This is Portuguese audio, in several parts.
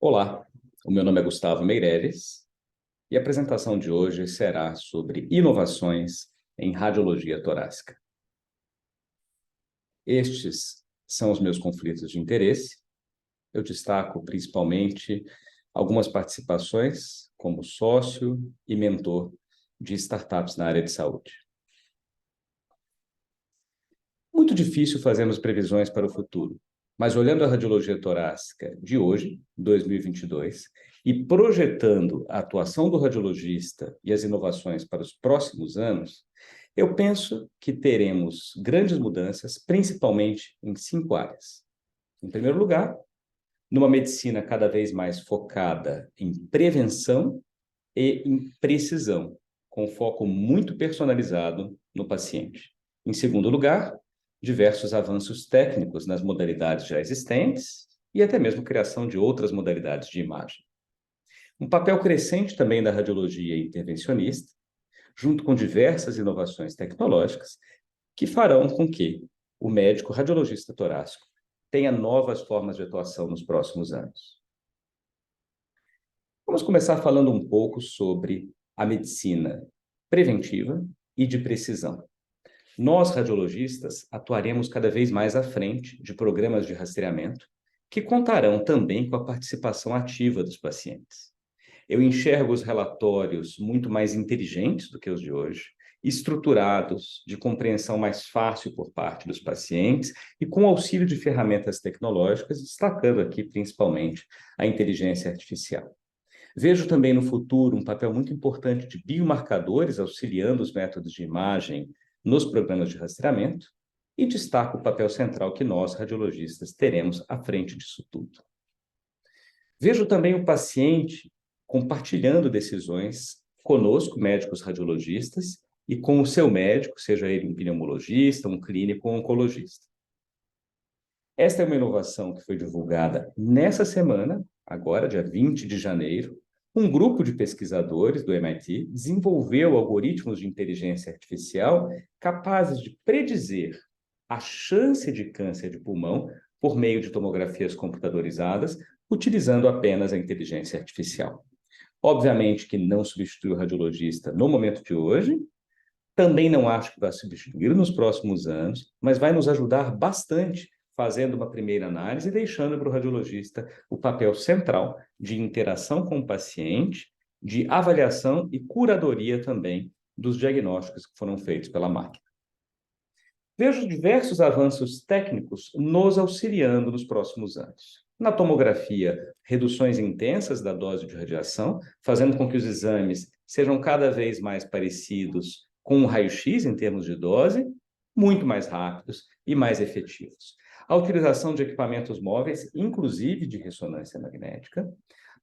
Olá, o meu nome é Gustavo Meireles e a apresentação de hoje será sobre inovações em radiologia torácica. Estes são os meus conflitos de interesse. Eu destaco principalmente algumas participações como sócio e mentor de startups na área de saúde. Muito difícil fazermos previsões para o futuro, mas olhando a radiologia torácica de hoje, 2022, e projetando a atuação do radiologista e as inovações para os próximos anos, eu penso que teremos grandes mudanças, principalmente em 5 áreas. Em primeiro lugar, numa medicina cada vez mais focada em prevenção e em precisão, com foco muito personalizado no paciente. Em segundo lugar, diversos avanços técnicos nas modalidades já existentes e até mesmo criação de outras modalidades de imagem. Um papel crescente também da radiologia intervencionista, junto com diversas inovações tecnológicas que farão com que o médico radiologista torácico tenha novas formas de atuação nos próximos anos. Vamos começar falando um pouco sobre a medicina preventiva e de precisão. Nós, radiologistas, atuaremos cada vez mais à frente de programas de rastreamento que contarão também com a participação ativa dos pacientes. Eu enxergo os relatórios muito mais inteligentes do que os de hoje, estruturados, de compreensão mais fácil por parte dos pacientes e com auxílio de ferramentas tecnológicas, destacando aqui principalmente a inteligência artificial. Vejo também no futuro um papel muito importante de biomarcadores auxiliando os métodos de imagem nos programas de rastreamento e destaco o papel central que nós, radiologistas, teremos à frente disso tudo. Vejo também o paciente compartilhando decisões conosco, médicos radiologistas, e com o seu médico, seja ele um pneumologista, um clínico ou um oncologista. Esta é uma inovação que foi divulgada nessa semana, agora, dia 20 de janeiro. Um grupo de pesquisadores do MIT desenvolveu algoritmos de inteligência artificial capazes de predizer a chance de câncer de pulmão por meio de tomografias computadorizadas, utilizando apenas a inteligência artificial. Obviamente que não substitui o radiologista no momento de hoje, também não acho que vai substituir nos próximos anos, mas vai nos ajudar bastante fazendo uma primeira análise e deixando para o radiologista o papel central de interação com o paciente, de avaliação e curadoria também dos diagnósticos que foram feitos pela máquina. Vejo diversos avanços técnicos nos auxiliando nos próximos anos. Na tomografia, reduções intensas da dose de radiação, fazendo com que os exames sejam cada vez mais parecidos com o raio-x em termos de dose, muito mais rápidos e mais efetivos. A utilização de equipamentos móveis, inclusive de ressonância magnética,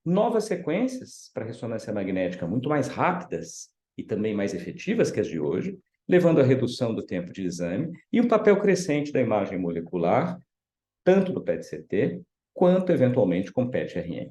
novas sequências para ressonância magnética muito mais rápidas e também mais efetivas que as de hoje, levando à redução do tempo de exame e um papel crescente da imagem molecular, tanto do PET-CT quanto, eventualmente, com PET-RN.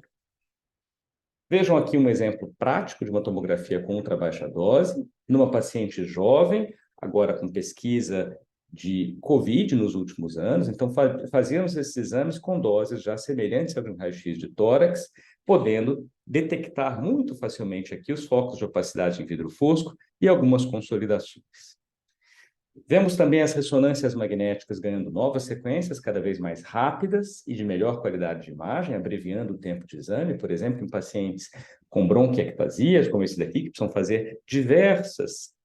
Vejam aqui um exemplo prático de uma tomografia com ultra-baixa dose, numa paciente jovem, agora com pesquisa de COVID nos últimos anos. Então, fazíamos esses exames com doses já semelhantes ao de um raio-x de tórax, podendo detectar muito facilmente aqui os focos de opacidade em vidro fosco e algumas consolidações. Vemos também as ressonâncias magnéticas ganhando novas sequências cada vez mais rápidas e de melhor qualidade de imagem, abreviando o tempo de exame, por exemplo, em pacientes com bronquiectasias, como esse daqui, que precisam fazer diversas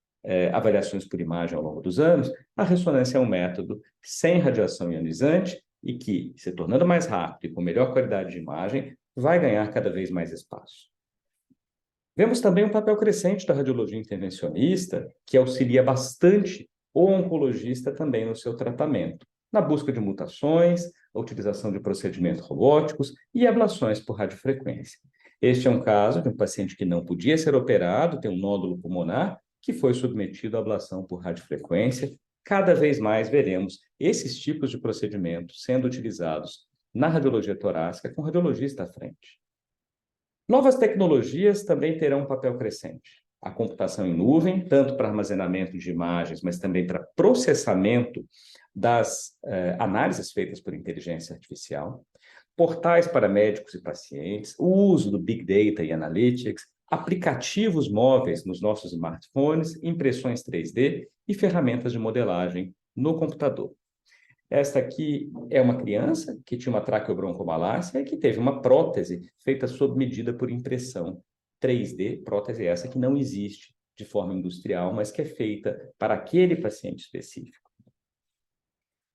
avaliações por imagem ao longo dos anos. A ressonância é um método sem radiação ionizante e que, se tornando mais rápido e com melhor qualidade de imagem, vai ganhar cada vez mais espaço. Vemos também um papel crescente da radiologia intervencionista, que auxilia bastante o oncologista também no seu tratamento, na busca de mutações, a utilização de procedimentos robóticos e ablações por radiofrequência. Este é um caso de um paciente que não podia ser operado, tem um nódulo pulmonar, que foi submetido à ablação por radiofrequência. Cada vez mais veremos esses tipos de procedimentos sendo utilizados na radiologia torácica com o radiologista à frente. Novas tecnologias também terão um papel crescente. A computação em nuvem, tanto para armazenamento de imagens, mas também para processamento das análises feitas por inteligência artificial, portais para médicos e pacientes, o uso do Big Data e Analytics, aplicativos móveis nos nossos smartphones, impressões 3D e ferramentas de modelagem no computador. Esta aqui é uma criança que tinha uma traqueobroncomalácia e que teve uma prótese feita sob medida por impressão 3D, prótese essa que não existe de forma industrial, mas que é feita para aquele paciente específico.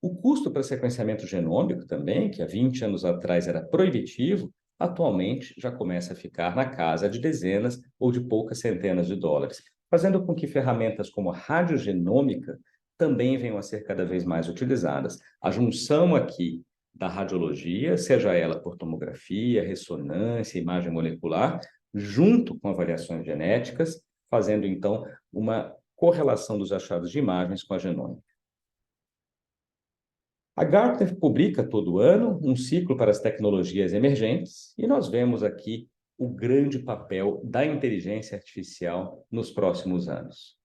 O custo para sequenciamento genômico também, que há 20 anos atrás era proibitivo, atualmente já começa a ficar na casa de dezenas ou de poucas centenas de dólares, fazendo com que ferramentas como a radiogenômica também venham a ser cada vez mais utilizadas. A junção aqui da radiologia, seja ela por tomografia, ressonância, imagem molecular, junto com avaliações genéticas, fazendo então uma correlação dos achados de imagens com a genômica. A Gartner publica todo ano um ciclo para as tecnologias emergentes e nós vemos aqui o grande papel da inteligência artificial nos próximos anos.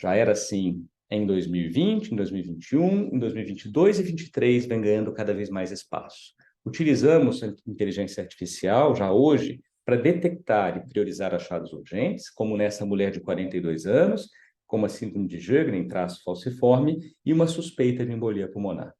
Já era assim em 2020, em 2021, em 2022 e 2023 vem ganhando cada vez mais espaço. Utilizamos a inteligência artificial já hoje para detectar e priorizar achados urgentes, como nessa mulher de 42 anos, como a síndrome de Sjögren, traço falciforme, e uma suspeita de embolia pulmonar.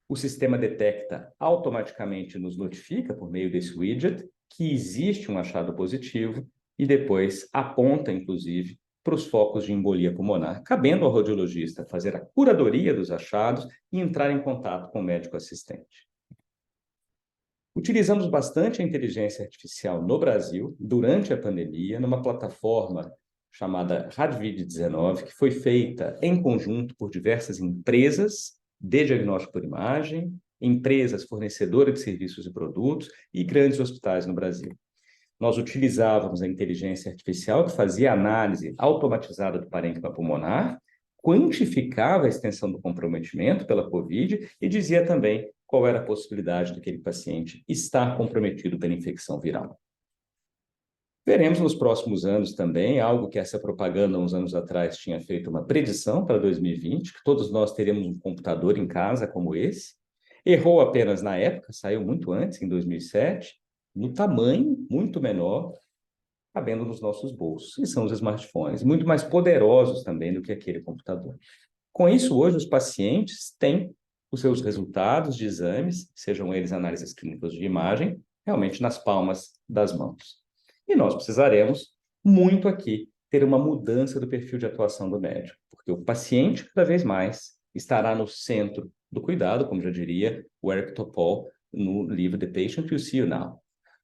O sistema detecta automaticamente, nos notifica por meio desse widget que existe um achado positivo e depois aponta, inclusive, para os focos de embolia pulmonar, cabendo ao radiologista fazer a curadoria dos achados e entrar em contato com o médico assistente. Utilizamos bastante a inteligência artificial no Brasil durante a pandemia, numa plataforma chamada Radvid19, que foi feita em conjunto por diversas empresas de diagnóstico por imagem, empresas fornecedoras de serviços e produtos e grandes hospitais no Brasil. Nós utilizávamos a inteligência artificial que fazia análise automatizada do parênquima pulmonar, quantificava a extensão do comprometimento pela COVID e dizia também qual era a possibilidade daquele paciente estar comprometido pela infecção viral. Veremos nos próximos anos também algo que essa propaganda, uns anos atrás, tinha feito uma predição para 2020, que todos nós teremos um computador em casa como esse. Errou apenas na época, saiu muito antes, em 2007, no tamanho muito menor, cabendo nos nossos bolsos, e são os smartphones, muito mais poderosos também do que aquele computador. Com isso, hoje, os pacientes têm os seus resultados de exames, sejam eles análises clínicas de imagem, realmente nas palmas das mãos. E nós precisaremos muito aqui ter uma mudança do perfil de atuação do médico, porque o paciente, cada vez mais, estará no centro do cuidado, como já diria o Eric Topol no livro The Patient You See You Now.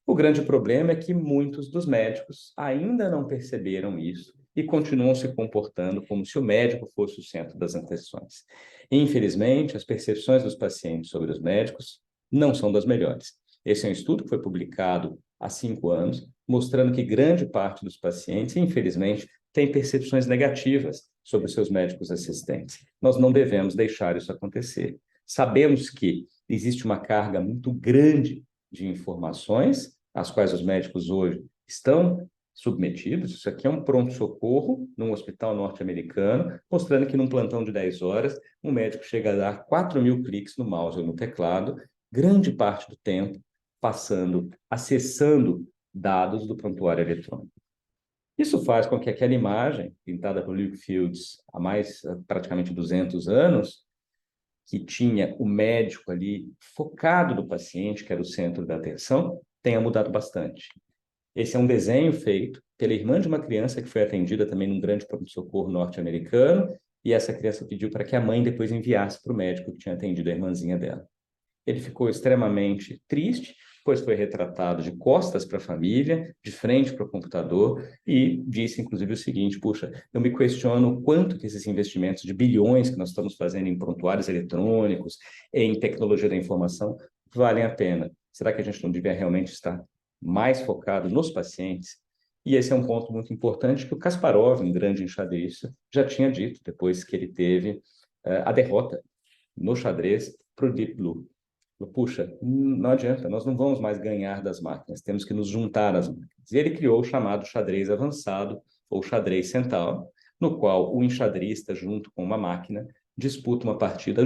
O grande problema é que muitos dos médicos ainda não perceberam isso e continuam se comportando como se o médico fosse o centro das atenções. Infelizmente, as percepções dos pacientes sobre os médicos não são das melhores. Esse é um estudo que foi publicado há 5 anos, mostrando que grande parte dos pacientes, infelizmente, tem percepções negativas sobre os seus médicos assistentes. Nós não devemos deixar isso acontecer. Sabemos que existe uma carga muito grande de informações, às quais os médicos hoje estão submetidos. Isso aqui é um pronto-socorro num hospital norte-americano, mostrando que num plantão de 10 horas, um médico chega a dar 4.000 cliques no mouse ou no teclado, grande parte do tempo acessando dados do prontuário eletrônico. Isso faz com que aquela imagem, pintada por Luke Fields há mais praticamente 200 anos, que tinha o médico ali focado no paciente, que era o centro da atenção, tenha mudado bastante. Esse é um desenho feito pela irmã de uma criança que foi atendida também num grande pronto-socorro norte-americano, e essa criança pediu para que a mãe depois enviasse para o médico que tinha atendido a irmãzinha dela. Ele ficou extremamente triste, pois foi retratado de costas para a família, de frente para o computador, e disse, inclusive, o seguinte: puxa, eu me questiono quanto que esses investimentos de bilhões que nós estamos fazendo em prontuários eletrônicos, em tecnologia da informação, valem a pena. Será que a gente não devia realmente estar mais focado nos pacientes? E esse é um ponto muito importante que o Kasparov, um grande enxadrista, já tinha dito depois que ele teve a derrota no xadrez para o Deep Blue. Puxa, não adianta, nós não vamos mais ganhar das máquinas, temos que nos juntar às máquinas. E ele criou o chamado xadrez avançado, ou xadrez central, no qual o enxadrista, junto com uma máquina, disputa uma partida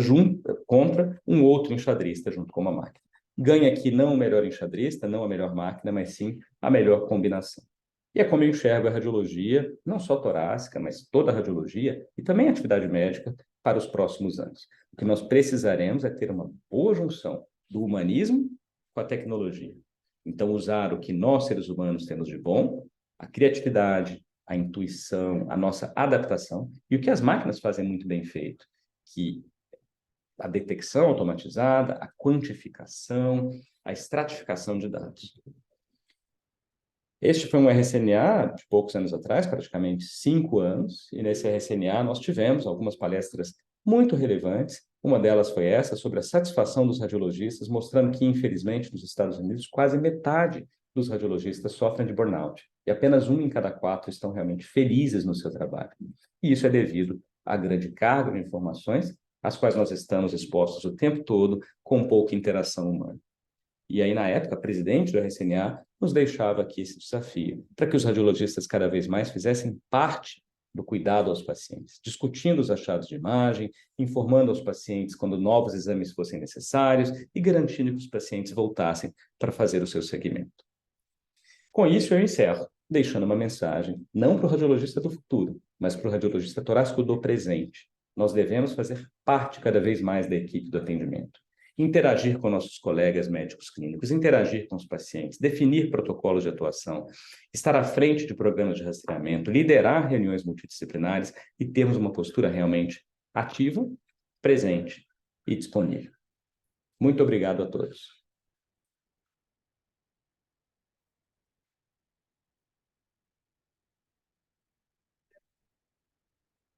contra um outro enxadrista junto com uma máquina. Ganha aqui não o melhor enxadrista, não a melhor máquina, mas sim a melhor combinação. E é como eu enxergo a radiologia, não só torácica, mas toda a radiologia e também a atividade médica para os próximos anos. O que nós precisaremos é ter uma boa junção do humanismo com a tecnologia. Então, usar o que nós, seres humanos, temos de bom, a criatividade, a intuição, a nossa adaptação, e o que as máquinas fazem muito bem feito, que a detecção automatizada, a quantificação, a estratificação de dados. Este foi um RSNA de poucos anos atrás, praticamente 5 anos, e nesse RSNA nós tivemos algumas palestras muito relevantes. Uma delas foi essa, sobre a satisfação dos radiologistas, mostrando que, infelizmente, nos Estados Unidos, quase metade dos radiologistas sofrem de burnout, e apenas 1 em cada 4 estão realmente felizes no seu trabalho. E isso é devido à grande carga de informações, às quais nós estamos expostos o tempo todo, com pouca interação humana. E aí, na época, a presidente do RSNA nos deixava aqui esse desafio, para que os radiologistas cada vez mais fizessem parte do cuidado aos pacientes, discutindo os achados de imagem, informando aos pacientes quando novos exames fossem necessários e garantindo que os pacientes voltassem para fazer o seu seguimento. Com isso, eu encerro, deixando uma mensagem, não para o radiologista do futuro, mas para o radiologista torácico do presente. Nós devemos fazer parte cada vez mais da equipe do atendimento. Interagir com nossos colegas médicos clínicos, interagir com os pacientes, definir protocolos de atuação, estar à frente de programas de rastreamento, liderar reuniões multidisciplinares e termos uma postura realmente ativa, presente e disponível. Muito obrigado a todos.